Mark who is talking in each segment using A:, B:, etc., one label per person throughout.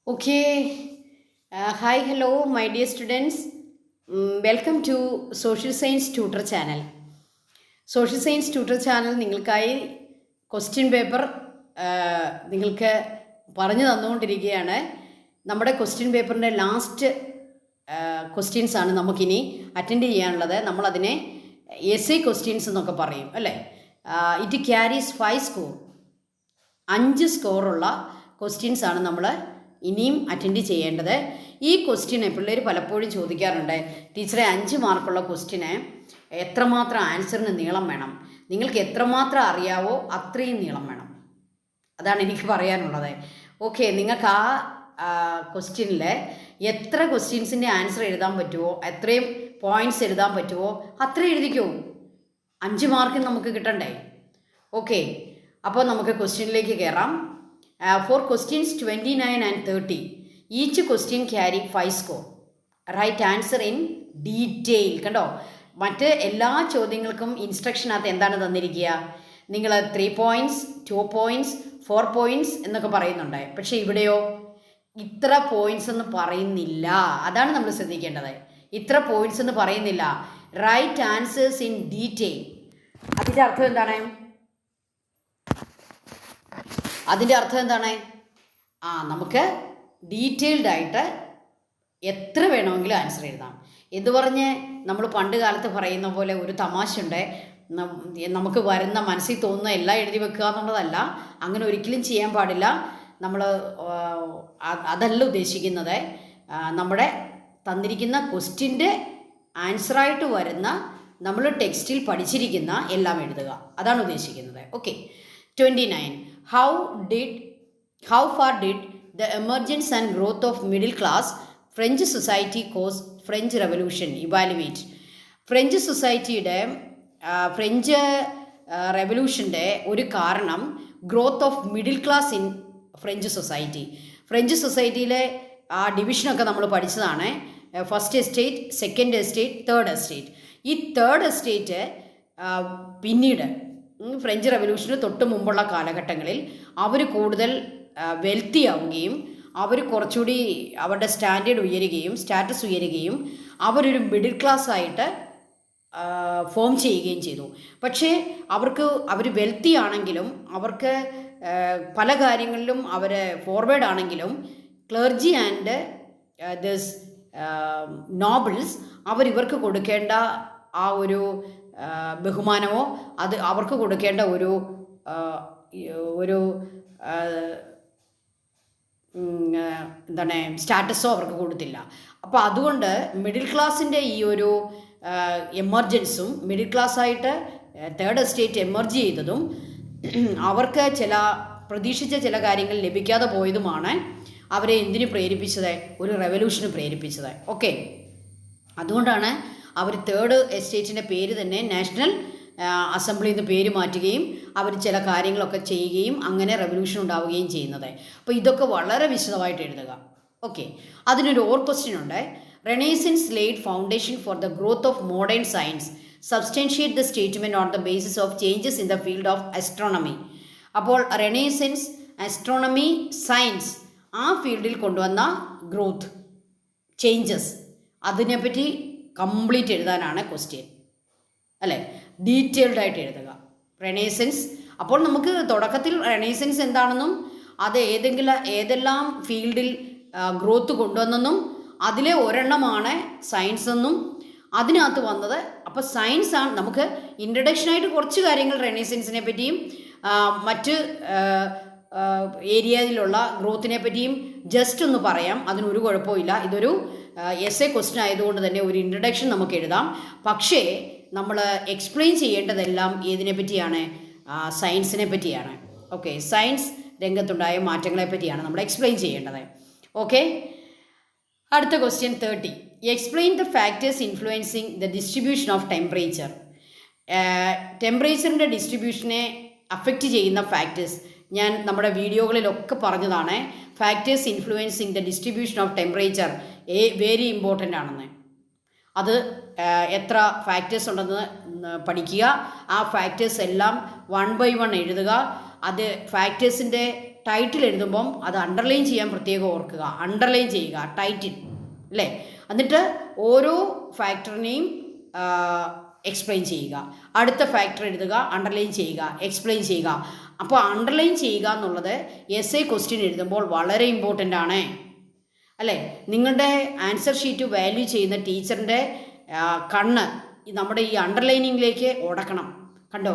A: Okay. Hi, hello, my dear students. Welcome to Social Science Tutor Channel. Social science tutor channel നിങ്ങൾക്കായി question paper നിങ്ങൾക്ക് പറഞ്ഞു തന്നുകൊണ്ടിരിക്കുകയാണ്. നമ്മുടെ question പേപ്പറിൻ്റെ last questions ആണ് നമുക്കിനി അറ്റൻഡ് ചെയ്യാനുള്ളത്. നമ്മളതിനെ എസ് ക്വസ്റ്റ്യൻസ് എന്നൊക്കെ പറയും അല്ലേ. ഇറ്റ് ക്യാരീസ് 5 സ്കോർ, 5 സ്കോറുള്ള ക്വസ്റ്റ്യൻസ് ആണ് നമ്മൾ ഇനിയും അറ്റൻഡ് ചെയ്യേണ്ടത്. ഈ ക്വസ്റ്റ്യനെ പിള്ളേർ പലപ്പോഴും ചോദിക്കാറുണ്ട്, ടീച്ചറെ 5 മാർക്കുള്ള ക്വസ്റ്റ്യന് എത്രമാത്രം ആൻസറിന് നീളം വേണം, നിങ്ങൾക്ക് എത്രമാത്രം അറിയാവോ അത്രയും നീളം വേണം. അതാണ് എനിക്ക് പറയാനുള്ളത്. ഓക്കെ, നിങ്ങൾക്ക് ആ ക്വസ്റ്റ്യനിൽ എത്ര ക്വസ്റ്റ്യൻസിൻ്റെ ആൻസർ എഴുതാൻ പറ്റുമോ, എത്രയും പോയിൻറ്റ്സ് എഴുതാൻ പറ്റുമോ അത്രയും എഴുതിക്കോ. 5 മാർക്ക് നമുക്ക് കിട്ടണ്ടേ. ഓക്കെ, അപ്പോൾ നമുക്ക് ക്വസ്റ്റ്യനിലേക്ക് കയറാം. For questions 29 and 30, each question carry 5 score. Write answer in detail. കണ്ടോ, മറ്റ് എല്ലാ ചോദ്യങ്ങൾക്കും ഇൻസ്ട്രക്ഷനകത്ത് എന്താണ് തന്നിരിക്കുക, നിങ്ങൾ 3 points, 2 points, 4 points എന്നൊക്കെ പറയുന്നുണ്ട്. പക്ഷേ ഇവിടെയോ ഇത്ര പോയിൻറ്റ്സ് എന്ന് പറയുന്നില്ല. അതാണ് നമ്മൾ ശ്രദ്ധിക്കേണ്ടത്. ഇത്ര പോയിൻറ്റ്സ് എന്ന് പറയുന്നില്ല. Right answers in detail. അതിൻ്റെ അർത്ഥം എന്താണ്? നമുക്ക് ഡീറ്റെയിൽഡ് ആയിട്ട് എത്ര വേണമെങ്കിലും ആൻസർ എഴുതാം. എന്ന് പറഞ്ഞ് നമ്മൾ പണ്ട് കാലത്ത് പറയുന്ന പോലെ ഒരു തമാശയുണ്ട്, നമുക്ക് വരുന്ന മനസ്സിൽ തോന്നുന്ന എല്ലാം എഴുതി വെക്കുക എന്നുള്ളതല്ല. അങ്ങനെ ഒരിക്കലും ചെയ്യാൻ പാടില്ല. നമ്മൾ അതല്ല ഉദ്ദേശിക്കുന്നത്. നമ്മുടെ തന്നിരിക്കുന്ന ക്വസ്റ്റ്യൻ്റെ ആൻസറായിട്ട് വരുന്ന നമ്മൾ ടെക്സ്റ്റിൽ പഠിച്ചിരിക്കുന്ന എല്ലാം എഴുതുക, അതാണ് ഉദ്ദേശിക്കുന്നത്. Okay, 29. How far did the emergence and growth of middle class French society cause French Revolution? Evaluate. French സൊസൈറ്റിയുടെ ഫ്രഞ്ച് റെവല്യൂഷൻ്റെ ഒരു കാരണം growth of middle class in French society. French സൊസൈറ്റിയിലെ ആ ഡിവിഷനൊക്കെ നമ്മൾ പഠിച്ചതാണ്. First estate, second estate, third estate. ഈ തേർഡ് എസ്റ്റേറ്റ് പിന്നീട് ഫ്രഞ്ച് റെവല്യൂഷന് തൊട്ട് മുമ്പുള്ള കാലഘട്ടങ്ങളിൽ അവർ കൂടുതൽ വെൽത്തി ആവുകയും അവർ കുറച്ചുകൂടി അവരുടെ സ്റ്റാറ്റസ് ഉയരുകയും അവരൊരു മിഡിൽ ക്ലാസ് ആയിട്ട് ഫോം ചെയ്യുകയും ചെയ്തു. പക്ഷേ അവർ വെൽത്തി ആണെങ്കിലും അവർക്ക് പല കാര്യങ്ങളിലും അവർ ഫോർവേഡ് ആണെങ്കിലും ക്ലർജി ആൻഡ് ദിസ് നോബിൾസ് അവരിവർക്ക് കൊടുക്കേണ്ട ആ ഒരു ബഹുമാനമോ അവർക്ക് കൊടുക്കേണ്ട ഒരു എന്താണ് സ്റ്റാറ്റസോ അവർക്ക് കൊടുത്തില്ല. അപ്പോൾ അതുകൊണ്ട് മിഡിൽ ക്ലാസ്സിൻ്റെ ഈ ഒരു എമർജൻസും മിഡിൽ ക്ലാസ്സായിട്ട് തേർഡ് എസ്റ്റേറ്റ് എമർജ് ചെയ്തതും അവർക്ക് പ്രതീക്ഷിച്ച ചില കാര്യങ്ങൾ ലഭിക്കാതെ പോയതുമാണ് അവരെ എന്തിനു പ്രേരിപ്പിച്ചത്, ഒരു റെവല്യൂഷന് പ്രേരിപ്പിച്ചത്. ഓക്കെ, അതുകൊണ്ടാണ് അവർ തേർഡ് എസ്റ്റേറ്റിൻ്റെ പേര് തന്നെ നാഷണൽ അസംബ്ലിയിൽ നിന്ന് പേര് മാറ്റുകയും അവർ ചില കാര്യങ്ങളൊക്കെ ചെയ്യുകയും അങ്ങനെ റെവല്യൂഷൻ ഉണ്ടാവുകയും ചെയ്യുന്നത്. അപ്പോൾ ഇതൊക്കെ വളരെ വിശദമായിട്ട് എഴുതുക. ഓക്കെ, അതിനൊരു ക്വസ്റ്റ്യൻ ഉണ്ട്. Renaissance laid foundation for the growth of modern science, substantiate the statement on the basis of changes in the field of astronomy. അപ്പോൾ റെനേസൻസ്, ആസ്ട്രോണമി, സയൻസ് ആ ഫീൽഡിൽ കൊണ്ടുവന്ന ഗ്രോത്ത്, ചേഞ്ചസ്, അതിനെപ്പറ്റി കംപ്ലീറ്റ് എഴുതാനാണ് ക്വസ്റ്റ്യൻ അല്ലേ. Detailed ആയിട്ട് എഴുതുക. റെനേസൻസ്, അപ്പോൾ നമുക്ക് തുടക്കത്തിൽ റെനേസൻസ് എന്താണെന്നും അത് ഏതെല്ലാം ഫീൽഡിൽ ഗ്രോത്ത് കൊണ്ടുവന്നെന്നും അതിലെ ഒരെണ്ണമാണ് സയൻസ് എന്നും അതിനകത്ത് വന്നത്. അപ്പോൾ സയൻസാണ് നമുക്ക് ഇൻട്രഡക്ഷനായിട്ട് കുറച്ച് കാര്യങ്ങൾ റെനേസൻസിനെ പറ്റിയും മറ്റ് ഏരിയയിലുള്ള ഗ്രോത്തിനെ പറ്റിയും ജസ്റ്റ് ഒന്ന് പറയാം. അതിനൊരു കുഴപ്പമില്ല. ഇതൊരു എസ്സേ ക്വസ്റ്റ്യൻ ആയതുകൊണ്ട് തന്നെ ഒരു ഇൻട്രഡക്ഷൻ നമുക്ക് എഴുതാം. പക്ഷേ നമ്മൾ എക്സ്പ്ലെയിൻ ചെയ്യേണ്ടതെല്ലാം ഏതിനെ പറ്റിയാണ്? സയൻസിനെ പറ്റിയാണ്. ഓക്കെ, സയൻസ് രംഗത്തുണ്ടായ മാറ്റങ്ങളെ പറ്റിയാണ് നമ്മൾ എക്സ്പ്ലെയിൻ ചെയ്യേണ്ടത്. ഓക്കെ, അടുത്ത question 30. Explain the factors influencing the distribution of temperature. ടെമ്പറേച്ചറിൻ്റെ ഡിസ്ട്രിബ്യൂഷനെ അഫക്റ്റ് ചെയ്യുന്ന ഫാക്ടേഴ്സ് ഞാൻ നമ്മുടെ വീഡിയോകളിലൊക്കെ പറഞ്ഞതാണ്. Factors influencing the distribution of temperature very important ആണെന്ന്. അത് എത്ര ഫാക്ടേഴ്സ് ഉണ്ടെന്ന് പഠിക്കുക. ആ ഫാക്ടേഴ്സ് എല്ലാം 1 by 1 എഴുതുക. അത് ഫാക്ടേഴ്സിൻ്റെ ടൈറ്റിൽ എഴുതുമ്പം അത് അണ്ടർലൈൻ ചെയ്യാൻ പ്രത്യേകം ഓർക്കുക. അണ്ടർലൈൻ ചെയ്യുക ടൈറ്റിൽ, അല്ലേ? എന്നിട്ട് ഓരോ ഫാക്ടറിനെയും എക്സ്പ്ലെയിൻ ചെയ്യുക. അടുത്ത ഫാക്ടർ എഴുതുക, അണ്ടർലൈൻ ചെയ്യുക, എക്സ്പ്ലെയിൻ ചെയ്യുക. അപ്പോൾ അണ്ടർലൈൻ ചെയ്യുക എന്നുള്ളത് എസ് എ ക്വസ്റ്റ്യൻ എഴുതുമ്പോൾ വളരെ ഇമ്പോർട്ടൻ്റ് ആണ്, അല്ലേ? നിങ്ങളുടെ ആൻസർ ഷീറ്റ് വാല്യൂ ചെയ്യുന്ന ടീച്ചറിൻ്റെ കണ്ണ് നമ്മുടെ ഈ അണ്ടർലൈനിങ്ങിലേക്ക് ഉടക്കണം. കണ്ടോ?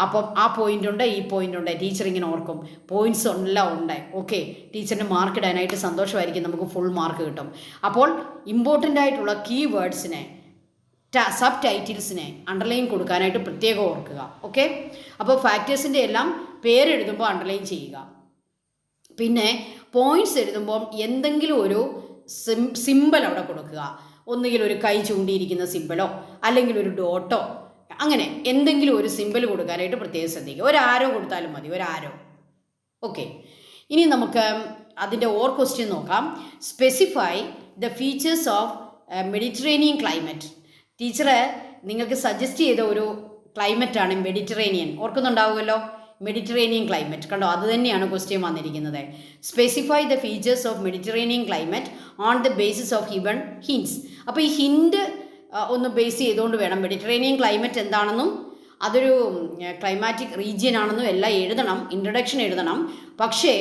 A: അപ്പം ആ പോയിൻ്റ് ഉണ്ട്, ഈ പോയിൻ്റ് ഉണ്ട്, ടീച്ചർ ഇങ്ങനെ ഓർക്കും. പോയിൻറ്റ്സ് എല്ലാം ഉണ്ട്. ഓക്കെ, ടീച്ചറിന് മാർക്ക് ഇടാനായിട്ട് സന്തോഷമായിരിക്കും, നമുക്ക് ഫുൾ മാർക്ക് കിട്ടും. അപ്പോൾ ഇമ്പോർട്ടൻ്റ് ആയിട്ടുള്ള കീ വേർഡ്സിനെ, സബ് ടൈറ്റിൽസിനെ അണ്ടർലൈൻ കൊടുക്കാനായിട്ട് പ്രത്യേകം ഓർക്കുക. ഓക്കെ, അപ്പോൾ ഫാക്ടേഴ്സിൻ്റെ എല്ലാം പേരെഴുതുമ്പോൾ അണ്ടർലൈൻ ചെയ്യുക. പിന്നെ പോയിൻറ്റ്സ് എഴുതുമ്പോൾ എന്തെങ്കിലും ഒരു സിമ്പൽ അവിടെ കൊടുക്കുക. ഒന്നുകിൽ ഒരു കൈ ചൂണ്ടിയിരിക്കുന്ന സിമ്പലോ അല്ലെങ്കിൽ ഒരു ഡോട്ടോ, അങ്ങനെ എന്തെങ്കിലും ഒരു സിമ്പൽ കൊടുക്കാനായിട്ട് പ്രത്യേകം ശ്രദ്ധിക്കുക. ഒരു ആരോ കൊടുത്താലും മതി, ഒരു ആരോ. ഓക്കെ, ഇനി നമുക്ക് അതിൻ്റെ ഓർ ക്വസ്റ്റ്യൻ നോക്കാം. Specify the features of Mediterranean climate. Teacher നിങ്ങൾക്ക് സജസ്റ്റ് ചെയ്ത ഒരു ക്ലൈമറ്റാണ് മെഡിറ്ററേനിയൻ. ഓർക്കുന്നുണ്ടാവുമല്ലോ, മെഡിറ്ററേനിയൻ ക്ലൈമറ്റ്. കണ്ടോ, അത് തന്നെയാണ് ക്വസ്റ്റ്യൻ വന്നിരിക്കുന്നത്. Specify the features of Mediterranean climate on the basis of given hints. അപ്പോൾ ഈ ഹിൻഡ് ഒന്ന് ബേസ് ചെയ്തുകൊണ്ട് വേണം മെഡിറ്ററേനിയൻ ക്ലൈമറ്റ് എന്താണെന്നും അതൊരു ക്ലൈമാറ്റിക് റീജിയൻ ആണെന്നും എല്ലാം എഴുതണം, ഇൻട്രൊഡക്ഷൻ എഴുതണം. പക്ഷേ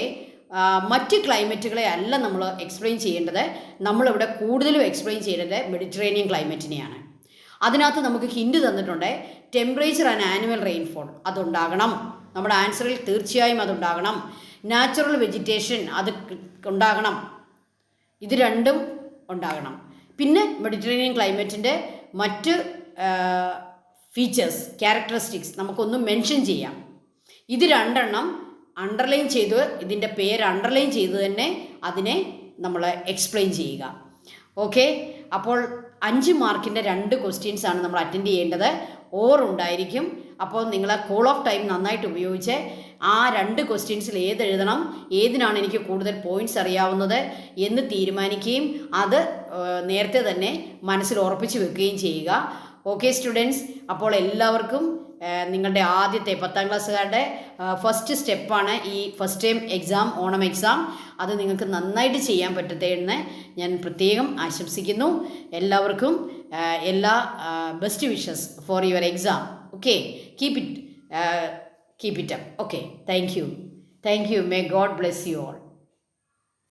A: മറ്റ് ക്ലൈമറ്റുകളെ അല്ല നമ്മൾ എക്സ്പ്ലെയിൻ ചെയ്യേണ്ടത്. നമ്മളിവിടെ കൂടുതലും എക്സ്പ്ലെയിൻ ചെയ്യേണ്ടത് മെഡിറ്ററേനിയൻ ക്ലൈമറ്റിനെയാണ്. അതിനകത്ത് നമുക്ക് ഹിൻഡ് തന്നിട്ടുണ്ട്. ടെമ്പറേച്ചർ ആൻഡ് ആനുവൽ റെയിൻഫോൾ അതുണ്ടാകണം, നമ്മുടെ ആൻസറിൽ തീർച്ചയായും അതുണ്ടാകണം. നാച്ചുറൽ വെജിറ്റേഷൻ അത് ഉണ്ടാകണം, ഇത് രണ്ടും ഉണ്ടാകണം. പിന്നെ മെഡിറ്ററേനിയൻ ക്ലൈമറ്റിൻ്റെ മറ്റ് ഫീച്ചേഴ്സ്, ക്യാരക്ടറിസ്റ്റിക്സ് നമുക്കൊന്ന് മെൻഷൻ ചെയ്യാം. ഇത് രണ്ടെണ്ണം അണ്ടർലൈൻ ചെയ്ത്, ഇതിൻ്റെ പേര് അണ്ടർലൈൻ ചെയ്ത് തന്നെ അതിനെ നമ്മൾ എക്സ്പ്ലെയിൻ ചെയ്യുക. ഓക്കെ, അപ്പോൾ 5 മാർക്കിൻ്റെ 2 ക്വസ്റ്റ്യൻസ് ആണ് നമ്മൾ അറ്റൻഡ് ചെയ്യേണ്ടത്. ഓർ ഉണ്ടായിരിക്കും. അപ്പോൾ നിങ്ങൾ കോൾ ഓഫ് ടൈം നന്നായിട്ട് ഉപയോഗിച്ച് ആ 2 ക്വസ്റ്റ്യൻസിൽ ഏതെഴുതണം, ഏതിനാണ് എനിക്ക് കൂടുതൽ പോയിൻറ്റ്സ് അറിയാവുന്നത് എന്ന് തീരുമാനിക്കുകയും അത് നേരത്തെ തന്നെ മനസ്സിൽ ഉറപ്പിച്ച് വെക്കുകയും ചെയ്യുക. ഓക്കെ സ്റ്റുഡൻസ്, അപ്പോൾ എല്ലാവർക്കും നിങ്ങളുടെ ആദ്യത്തെ 10ാം ക്ലാസ്സുകാരുടെ ഫസ്റ്റ് സ്റ്റെപ്പാണ് ഈ first time exam, Onam exam. അത് നിങ്ങൾക്ക് നന്നായിട്ട് ചെയ്യാൻ പറ്റട്ടെ എന്ന് ഞാൻ പ്രത്യേകം ആശംസിക്കുന്നു. എല്ലാവർക്കും എല്ലാ best wishes for your exam. Okay, keep it up. Okay, thank you. May God bless you all.